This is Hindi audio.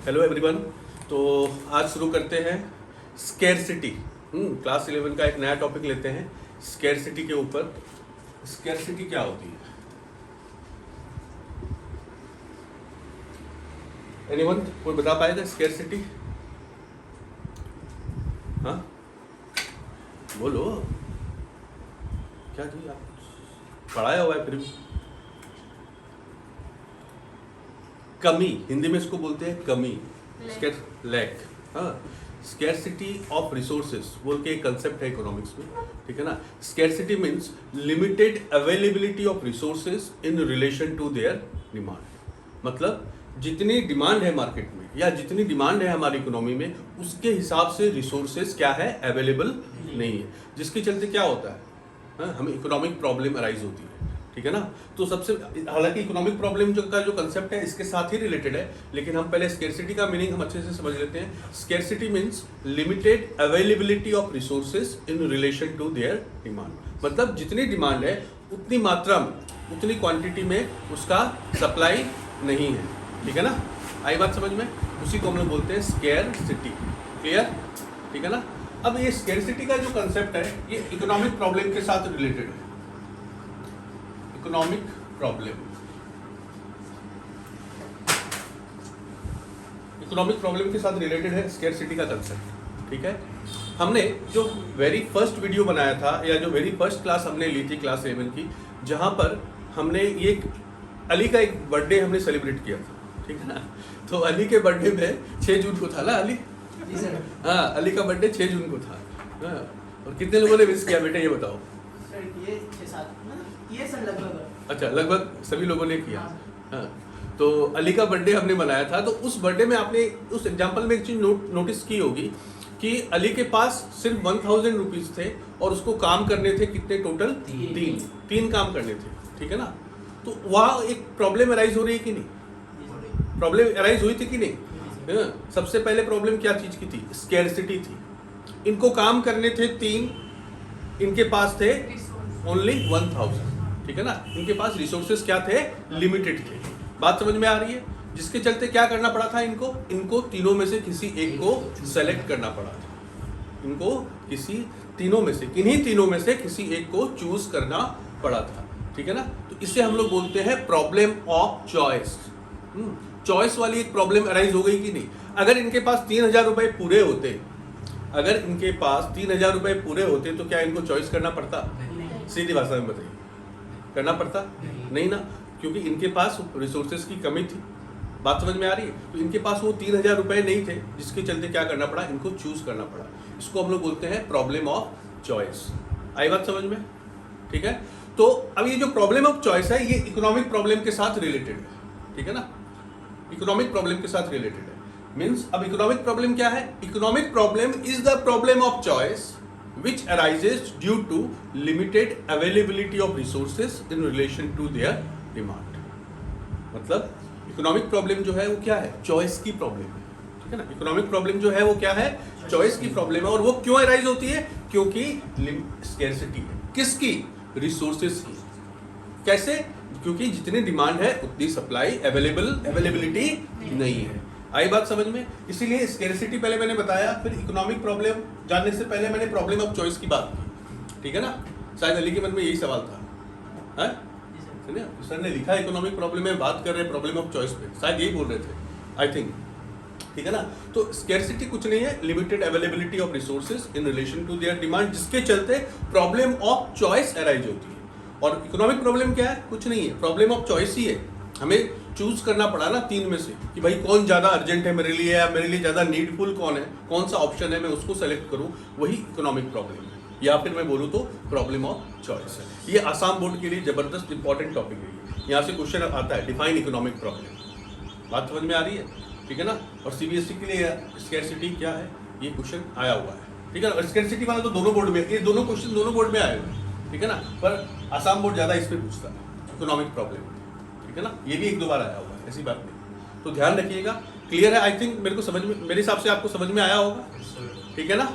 Hello everyone. तो आज शुरू करते हैं स्केर्सिटी। क्लास 11 का एक नया टॉपिक लेते हैं स्केर्सिटी के ऊपर। स्केर्सिटी क्या होती है? एनीवन कोई बता पाएगा स्केर्सिटी? हाँ बोलो, क्या जी आप पढ़ाया हुआ है फिर भी? कमी, हिंदी में इसको बोलते हैं कमी, लैक। हाँ, स्केर्सिटी ऑफ रिसोर्सेज बोल के एक कंसेप्ट है इकोनॉमिक्स में, ठीक है ना। Scarcity means limited availability of resources in relation to their demand. मतलब जितनी डिमांड है मार्केट में या जितनी डिमांड है हमारी इकोनॉमी में, उसके हिसाब से रिसोर्सेज क्या है, अवेलेबल नहीं है, जिसके चलते क्या होता है, हाँ, हमें इकोनॉमिक प्रॉब्लम अराइज होती है, ठीक है ना। तो सबसे, हालांकि इकोनॉमिक प्रॉब्लम का जो कंसेप्ट है इसके साथ ही रिलेटेड है, लेकिन हम पहले स्केर्सिटी का मीनिंग हम अच्छे से समझ लेते हैं। Scarcity means limited availability of resources in relation to their demand. मतलब जितनी डिमांड है उतनी मात्रा में, उतनी क्वांटिटी में उसका सप्लाई नहीं है, ठीक है ना। आई बात समझ में? उसी को हम लोग बोलते हैं स्केर्सिटी। क्लियर? ठीक है ना। अब ये स्केर्सिटी का जो कंसेप्ट है ये इकोनॉमिक प्रॉब्लम के साथ रिलेटेड है। इकोनॉमिक प्रॉब्लम, इकोनॉमिक प्रॉब्लम के साथ रिलेटेड है स्केर्सिटी का कंसेप्ट, ठीक है। हमने जो वेरी फर्स्ट वीडियो बनाया था या जो वेरी फर्स्ट क्लास हमने ली थी क्लास 11 की, जहां पर हमने ये अली का एक बर्थडे हमने सेलिब्रेट किया था, ठीक है ना। तो अली के बर्थडे में 6 जून को था ना अली? हाँ, अली का बर्थडे 6 जून को था। हाँ, और कितने लोगों ने विश किया बेटा ये बताओ? अच्छा, लगभग सभी लोगों ने किया। हाँ, तो अली का बर्थडे हमने मनाया था। तो उस बर्थडे में आपने उस एग्जांपल में एक चीज नोटिस की होगी कि अली के पास सिर्फ 1000 रुपीज थे और उसको काम करने थे कितने टोटल? तीन काम करने थे, ठीक है ना। तो वहाँ एक प्रॉब्लम अराइज हो रही है कि नहीं? प्रॉब्लम अराइज हुई थी कि नहीं? सबसे पहले प्रॉब्लम क्या चीज की थी? स्केर्सिटी थी। इनको काम करने थे 3, इनके पास थे ओनली 1000, ठीक है ना। इनके पास रिसोर्सेज क्या थे? लिमिटेड थे। बात समझ में आ रही है? जिसके चलते क्या करना पड़ा था इनको तीनों में से किसी एक को सेलेक्ट करना पड़ा था। इनको किन्हीं तीनों में से किसी एक को चूज करना पड़ा था, ठीक है ना। तो इसे हम लोग बोलते हैं प्रॉब्लम ऑफ चॉइस। चॉइस वाली एक प्रॉब्लम अराइज हो गई कि नहीं? अगर इनके पास 3000 रुपए पूरे होते, अगर इनके पास 3000 रुपए पूरे होते तो क्या इनको चॉइस करना पड़ता? सीधी भाषा में बताइए, करना पड़ता? नहीं ना, क्योंकि इनके पास रिसोर्सेज की कमी थी। बात समझ में आ रही है? तो इनके पास वो 3000 रुपए नहीं थे, जिसके चलते क्या करना पड़ा? इनको चूज करना पड़ा। इसको हम लोग बोलते हैं प्रॉब्लम ऑफ चॉइस। आई बात समझ में? ठीक है। तो अब ये जो प्रॉब्लम ऑफ चॉइस है ये इकोनॉमिक प्रॉब्लम के साथ रिलेटेड है, ठीक है ना। इकोनॉमिक प्रॉब्लम के साथ रिलेटेड है मीन्स, अब इकोनॉमिक प्रॉब्लम क्या है? Economic problem is the problem of choice which arises due to limited availability of resources in relation to their demand। मतलब इकोनॉमिक प्रॉब्लम जो है वो क्या है? चॉइस की प्रॉब्लम है, ठीक है ना। इकोनॉमिक प्रॉब्लम जो है वो क्या है? चॉइस की प्रॉब्लम है। और वो क्यों अराइज होती है? क्योंकि स्केर्सिटी है। किसकी? रिसोर्सेज की। कैसे? क्योंकि जितनी डिमांड है उतनी सप्लाई अवेलेबिलिटी नहीं है। आई बात समझ में? इसीलिए स्केर्सिटी पहले मैंने बताया, फिर इकोनॉमिक प्रॉब्लम जानने से पहले मैंने प्रॉब्लम ऑफ चॉइस की बात की, ठीक है ना। शायद अली के मन में यही सवाल था, है? सर ने लिखा इकोनॉमिक प्रॉब्लम में बात कर रहे हैं प्रॉब्लम ऑफ चॉइस पे, शायद यही बोल रहे थे, आई थिंक, ठीक है ना। तो स्केर्सिटी कुछ नहीं है, limited availability of resources in relation to their demand, जिसके चलते प्रॉब्लम ऑफ चॉइस अराइज होती है। और इकोनॉमिक प्रॉब्लम क्या है? कुछ नहीं है, प्रॉब्लम ऑफ चॉइस ही है। हमें चूज करना पड़ा ना 3 में से कि भाई कौन ज्यादा अर्जेंट है मेरे लिए, या मेरे लिए ज्यादा नीडफुल कौन है, कौन सा ऑप्शन है, मैं उसको सेलेक्ट करूं, वही इकोनॉमिक प्रॉब्लम है। या फिर मैं बोलूं तो प्रॉब्लम ऑफ चॉइस है। ये आसाम बोर्ड के लिए जबरदस्त इंपॉर्टेंट टॉपिक है। यहाँ से क्वेश्चन आता है, डिफाइन इकोनॉमिक प्रॉब्लम। बात समझ में आ रही है? ठीक है ना। और सीबीएसई के लिए स्केर्सिटी क्या है ये क्वेश्चन आया हुआ है, ठीक है ना। स्केर्सिटी वाला तो दोनों बोर्ड में, ये दोनों क्वेश्चन दोनों बोर्ड में आए हुए हैं, ठीक है ना। पर आसाम बोर्ड ज्यादा इस पर पूछता है इकोनॉमिक प्रॉब्लम, ठीक है ना। ये भी 1-2 बार आया हुआ है, ऐसी बात नहीं। तो ध्यान रखिएगा। क्लियर है? आई थिंक मेरे हिसाब से आपको समझ में आया होगा, ठीक है ना।